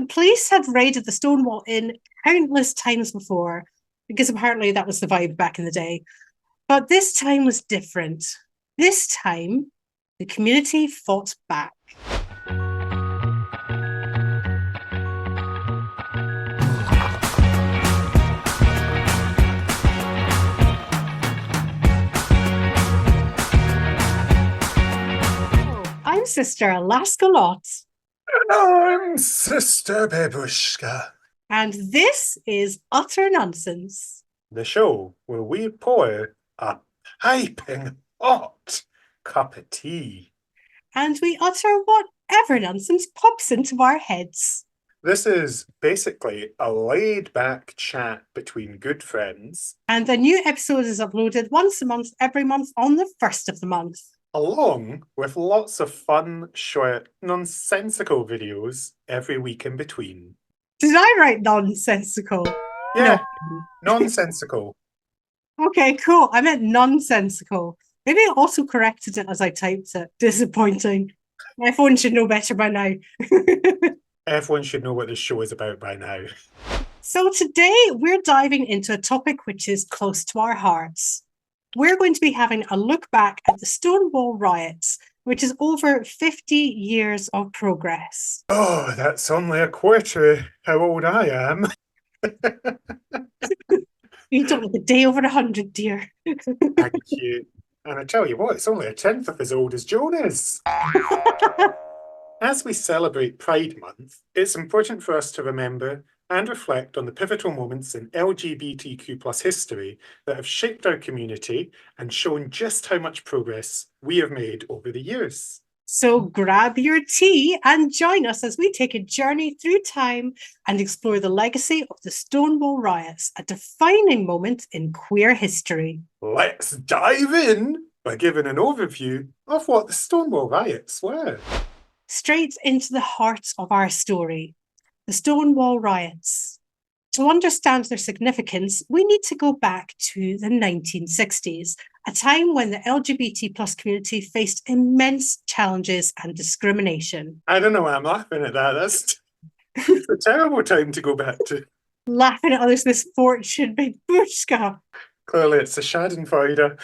The police had raided the Stonewall Inn countless times before, because apparently that was the vibe back in the day. But this time was different. This time, the community fought back. I'm Sister Alaska Lott. I'm Sister Babeushka. And this is Utter Nunsense. The show where we pour a piping hot cup of tea. And we utter whatever nonsense pops into our heads. This is basically a laid-back chat between good friends. And a new episode is uploaded once a month, every month on the first of the month. Along with lots of fun, short, nonsensical videos every week in between. Did I write nonsensical? Yeah, no. Nonsensical. Okay, cool. I meant nonsensical. Maybe I also corrected it as I typed it. Disappointing. My phone should know better by now. Everyone should know what this show is about by now. So today we're diving into a topic which is close to our hearts. We're going to be having a look back at the Stonewall Riots, which is over 50 years of progress. Oh, that's only a quarter how old I am. You don't look a day over 100, dear. Thank you. And I tell you what, it's only a tenth of as old as Joan is. As we celebrate Pride Month, it's important for us to remember and reflect on the pivotal moments in LGBTQ+ history that have shaped our community and shown just how much progress we have made over the years. So grab your tea and join us as we take a journey through time and explore the legacy of the Stonewall Riots, a defining moment in queer history. Let's dive in by giving an overview of what the Stonewall Riots were. Straight into the heart of our story, the Stonewall Riots. To understand their significance, we need to go back to the 1960s, a time when the LGBT+ community faced immense challenges and discrimination. I don't know why I'm laughing at that. That's a terrible time to go back to. Laughing at others' misfortune, Babeushka. Clearly it's a schadenfreude.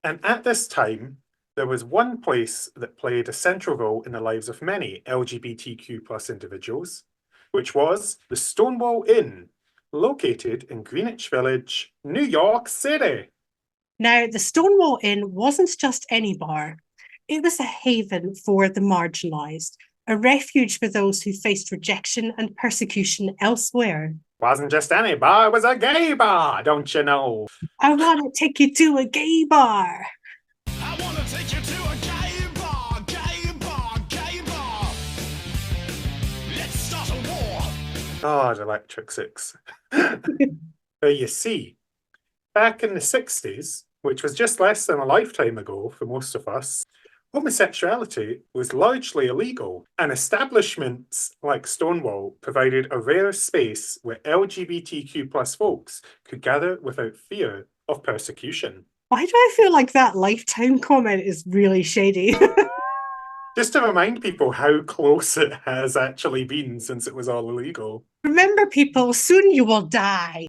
And at this time, there was one place that played a central role in the lives of many LGBTQ+ individuals, which was the Stonewall Inn, located in Greenwich Village, New York City. Now, the Stonewall Inn wasn't just any bar. It was a haven for the marginalised, a refuge for those who faced rejection and persecution elsewhere. Wasn't just any bar, it was a gay bar, don't you know? I want to take you to a gay bar. I want to take you to a gay bar, gay bar, gay bar. Let's start a war. Oh, the Electric Six. But you see, back in the 60s, which was just less than a lifetime ago for most of us, homosexuality was largely illegal, and establishments like Stonewall provided a rare space where LGBTQ+ folks could gather without fear of persecution. Why do I feel like that lifetime comment is really shady? Just to remind people how close it has actually been since it was all illegal. Remember, people, soon you will die.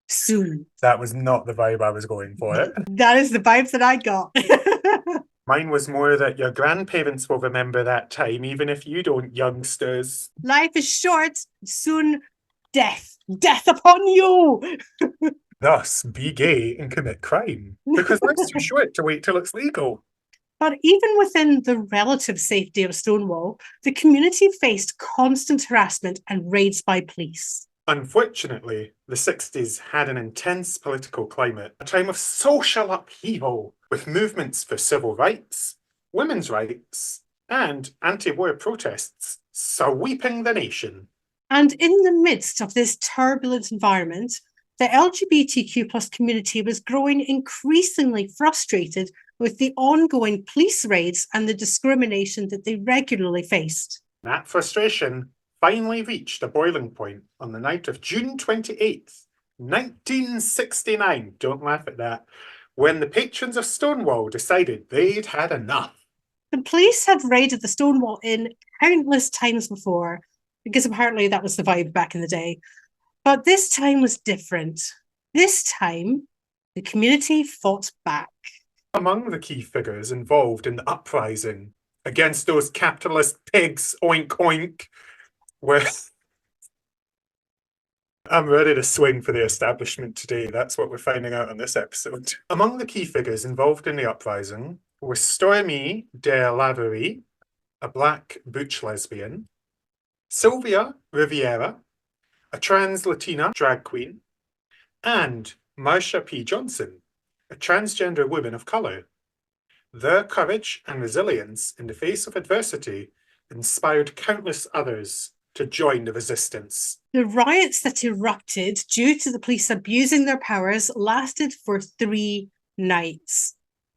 Soon. That was not the vibe I was going for. That is the vibe that I got. Mine was more that your grandparents will remember that time, even if you don't, youngsters. Life is short, soon death. Death upon you! Thus, be gay and commit crime. Because life's too short to wait till it's legal. But even within the relative safety of Stonewall, the community faced constant harassment and raids by police. Unfortunately, the 60s had an intense political climate, a time of social upheaval, with movements for civil rights, women's rights, and anti-war protests sweeping the nation. And in the midst of this turbulent environment, the LGBTQ+ community was growing increasingly frustrated with the ongoing police raids and the discrimination that they regularly faced. That frustration finally reached a boiling point on the night of June 28th, 1969, don't laugh at that, when the patrons of Stonewall decided they'd had enough. The police had raided the Stonewall Inn countless times before, because apparently that was the vibe back in the day. But this time was different. This time, the community fought back. Among the key figures involved in the uprising against those capitalist pigs, oink oink, were I'm ready to swing for the establishment today. That's what we're finding out on this episode. Among the key figures involved in the uprising were Stormy de Laverie, a black butch lesbian, Sylvia Riviera, a trans Latina drag queen, and Marsha P. Johnson, a transgender woman of colour. Their courage and resilience in the face of adversity inspired countless others to join the resistance. The riots that erupted due to the police abusing their powers lasted for 3 nights,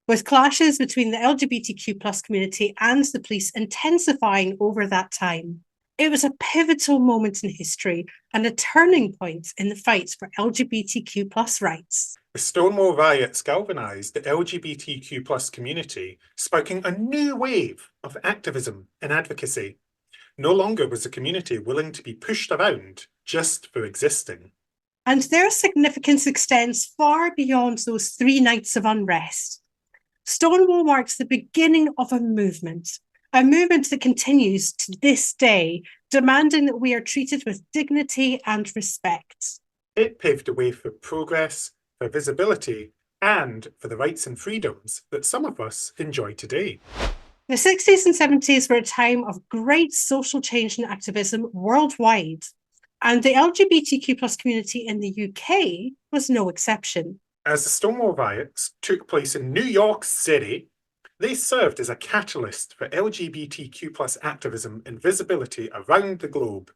with clashes between the LGBTQ plus community and the police intensifying over that time. It was a pivotal moment in history and a turning point in the fight for LGBTQ plus rights. The Stonewall Riots galvanised the LGBTQ plus community, sparking a new wave of activism and advocacy. No longer was the community willing to be pushed around just for existing. And their significance extends far beyond those 3 nights of unrest. Stonewall marks the beginning of a movement that continues to this day, demanding that we are treated with dignity and respect. It paved the way for progress, for visibility, and for the rights and freedoms that some of us enjoy today. The 60s and 70s were a time of great social change and activism worldwide, and the LGBTQ plus community in the UK was no exception. As the Stonewall Riots took place in New York City, they served as a catalyst for LGBTQ plus activism and visibility around the globe,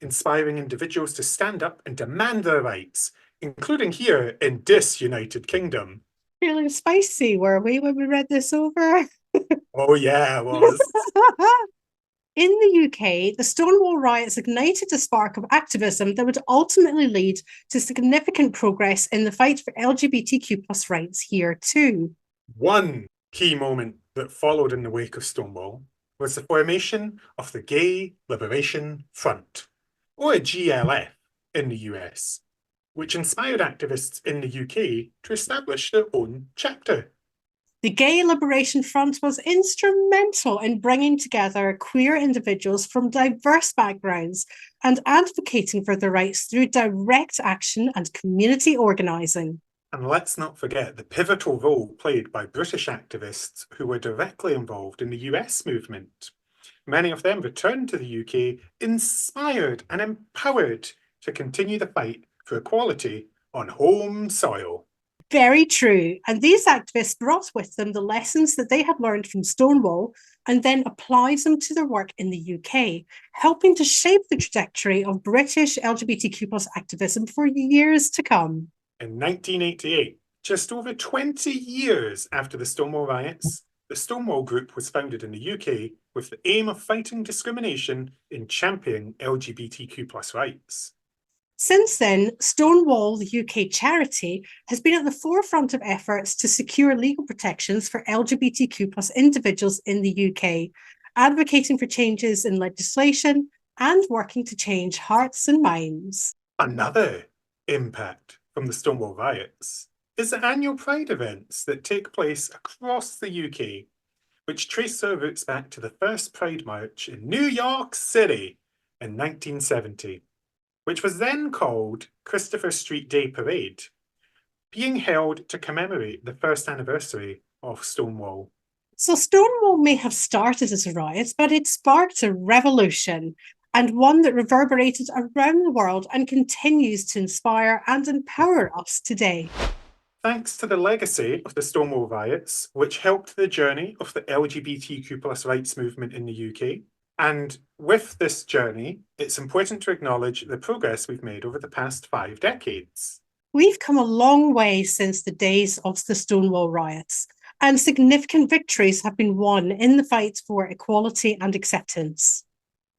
inspiring individuals to stand up and demand their rights, including here in this United Kingdom. Feeling spicy, were we, when we read this over? Oh yeah, it was. In the UK, the Stonewall Riots ignited a spark of activism that would ultimately lead to significant progress in the fight for LGBTQ plus rights here too. One key moment that followed in the wake of Stonewall was the formation of the Gay Liberation Front, or a GLF in the US, which inspired activists in the UK to establish their own chapter. The Gay Liberation Front was instrumental in bringing together queer individuals from diverse backgrounds and advocating for their rights through direct action and community organising. And let's not forget the pivotal role played by British activists who were directly involved in the US movement. Many of them returned to the UK inspired and empowered to continue the fight for equality on home soil. Very true. And these activists brought with them the lessons that they had learned from Stonewall and then applied them to their work in the UK, helping to shape the trajectory of British LGBTQ plus activism for years to come. In 1988, just over 20 years after the Stonewall Riots, the Stonewall Group was founded in the UK with the aim of fighting discrimination and championing LGBTQ plus rights. Since then, Stonewall, the UK charity, has been at the forefront of efforts to secure legal protections for LGBTQ plus individuals in the UK, advocating for changes in legislation and working to change hearts and minds. Another impact from the Stonewall Riots is the annual Pride events that take place across the UK, which trace their roots back to the first Pride March in New York City in 1970. Which was then called Christopher Street Day Parade, being held to commemorate the first anniversary of Stonewall. So Stonewall may have started as a riot, but it sparked a revolution, and one that reverberated around the world and continues to inspire and empower us today. Thanks to the legacy of the Stonewall Riots, which helped the journey of the LGBTQ plus rights movement in the UK, and with this journey, it's important to acknowledge the progress we've made over the past 5 decades. We've come a long way since the days of the Stonewall Riots, and significant victories have been won in the fight for equality and acceptance.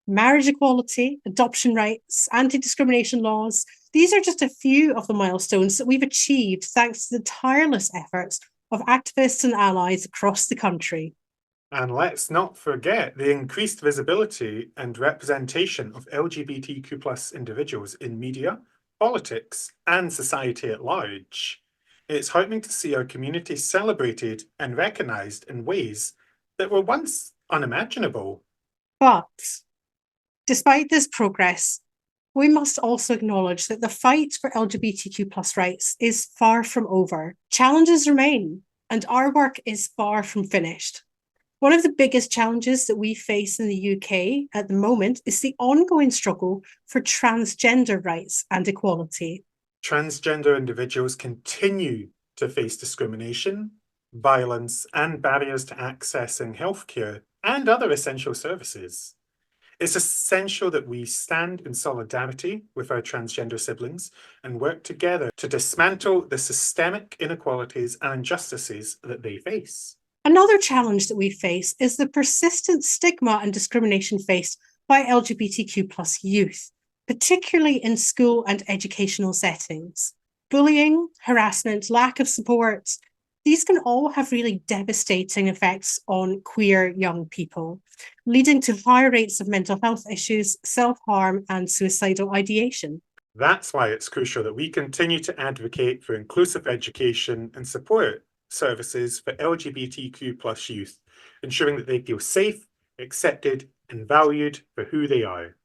Marriage equality, adoption rights, anti-discrimination laws, these are just a few of the milestones that we've achieved thanks to the tireless efforts of activists and allies across the country. And let's not forget the increased visibility and representation of LGBTQ plus individuals in media, politics, and society at large. It's heartening to see our community celebrated and recognised in ways that were once unimaginable. But despite this progress, we must also acknowledge that the fight for LGBTQ plus rights is far from over. Challenges remain, and our work is far from finished. One of the biggest challenges that we face in the UK at the moment is the ongoing struggle for transgender rights and equality. Transgender individuals continue to face discrimination, violence, and barriers to accessing healthcare and other essential services. It's essential that we stand in solidarity with our transgender siblings and work together to dismantle the systemic inequalities and injustices that they face. Another challenge that we face is the persistent stigma and discrimination faced by LGBTQ plus youth, particularly in school and educational settings. Bullying, harassment, lack of support, these can all have really devastating effects on queer young people, leading to higher rates of mental health issues, self-harm, and suicidal ideation. That's why it's crucial that we continue to advocate for inclusive education and support services for LGBTQ plus youth, ensuring that they feel safe, accepted, and valued for who they are.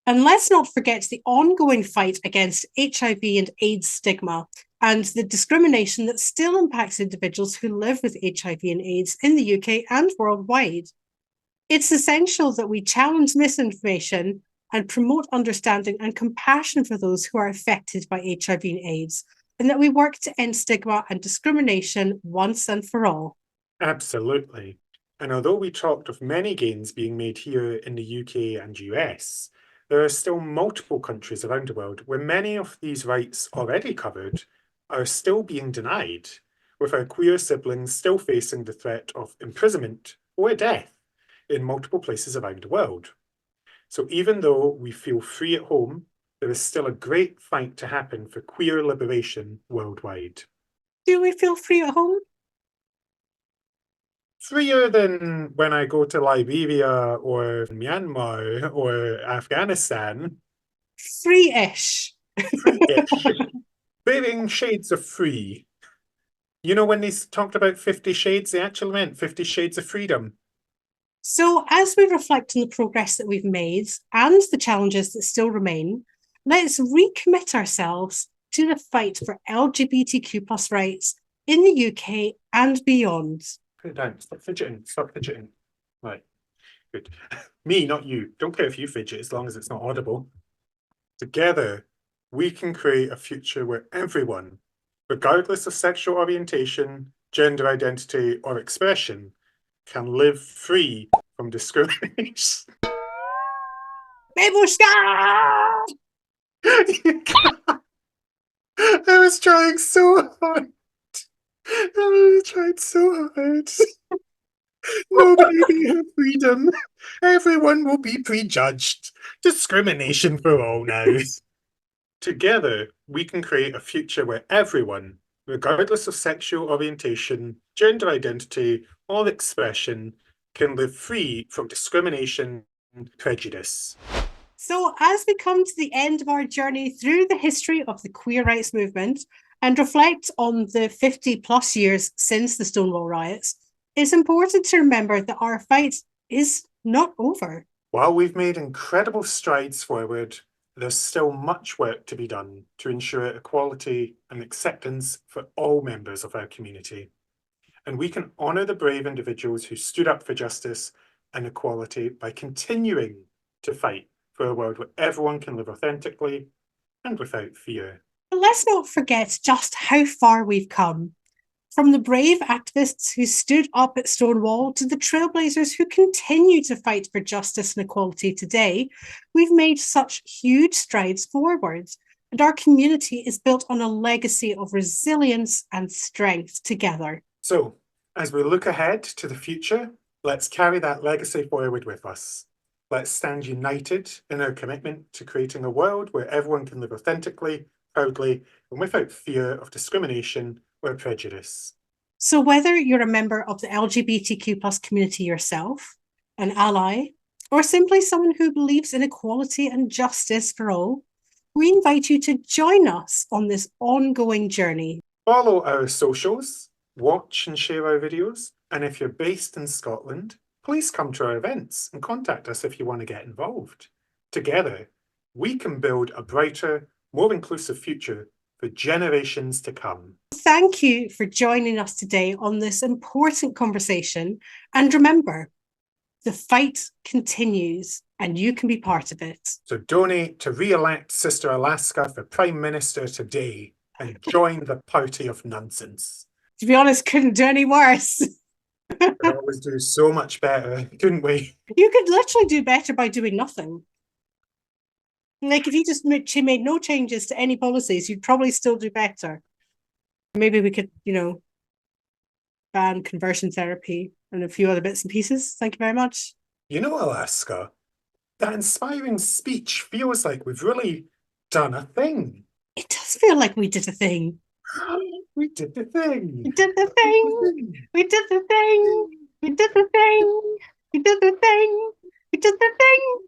And let's not forget the ongoing fight against HIV and AIDS stigma and the discrimination that still impacts individuals who live with HIV and AIDS in the UK and worldwide. It's essential that we challenge misinformation and promote understanding and compassion for those who are affected by HIV and AIDS, and that we work to end stigma and discrimination once and for all. Absolutely. And although we talked of many gains being made here in the UK and US, there are still multiple countries around the world where many of these rights already covered are still being denied, with our queer siblings still facing the threat of imprisonment or death in multiple places around the world. So even though we feel free at home, there is still a great fight to happen for queer liberation worldwide. Do we feel free at home? Freer than when I go to Liberia or Myanmar or Afghanistan. Free-ish. Free-ish. Varying shades of free. You know, when they talked about 50 Shades, they actually meant 50 Shades of Freedom. So, as we reflect on the progress that we've made and the challenges that still remain, let's recommit ourselves to the fight for LGBTQ plus rights in the UK and beyond. Put it down. Stop fidgeting. Stop fidgeting. Right. Good. Me, not you. Don't care if you fidget as long as it's not audible. Together, we can create a future where everyone, regardless of sexual orientation, gender identity, or expression, can live free from discrimination. Babeushka! I was trying so hard. I tried so hard. Nobody will have freedom. Everyone will be prejudged. Discrimination for all now. Together, we can create a future where everyone, regardless of sexual orientation, gender identity, or expression, can live free from discrimination and prejudice. So, as we come to the end of our journey through the history of the queer rights movement and reflect on the 50 plus years since the Stonewall Riots, it's important to remember that our fight is not over. While we've made incredible strides forward, there's still much work to be done to ensure equality and acceptance for all members of our community. And we can honour the brave individuals who stood up for justice and equality by continuing to fight for a world where everyone can live authentically and without fear. But let's not forget just how far we've come. From the brave activists who stood up at Stonewall to the trailblazers who continue to fight for justice and equality today, we've made such huge strides forward. And our community is built on a legacy of resilience and strength together. So, as we look ahead to the future, let's carry that legacy forward with us. Let's stand united in our commitment to creating a world where everyone can live authentically, proudly, and without fear of discrimination or prejudice. So whether you're a member of the LGBTQ plus community yourself, an ally, or simply someone who believes in equality and justice for all, we invite you to join us on this ongoing journey. Follow our socials, watch and share our videos, and if you're based in Scotland, please come to our events and contact us if you want to get involved. Together, we can build a brighter, more inclusive future for generations to come. Thank you for joining us today on this important conversation. And remember, the fight continues and you can be part of it. So donate to re-elect Sister Alaska for Prime Minister today and join the party of nonsense. To be honest, couldn't do any worse. We could always do so much better, couldn't we? You could literally do better by doing nothing. Like if you just made no changes to any policies, you'd probably still do better. Maybe we could, ban conversion therapy and a few other bits and pieces. Thank you very much. You know, Alaska, that inspiring speech feels like we've really done a thing. It does feel like we did a thing. We did the thing. We did the thing. We did the thing. We did the thing. We did the thing. We did the thing.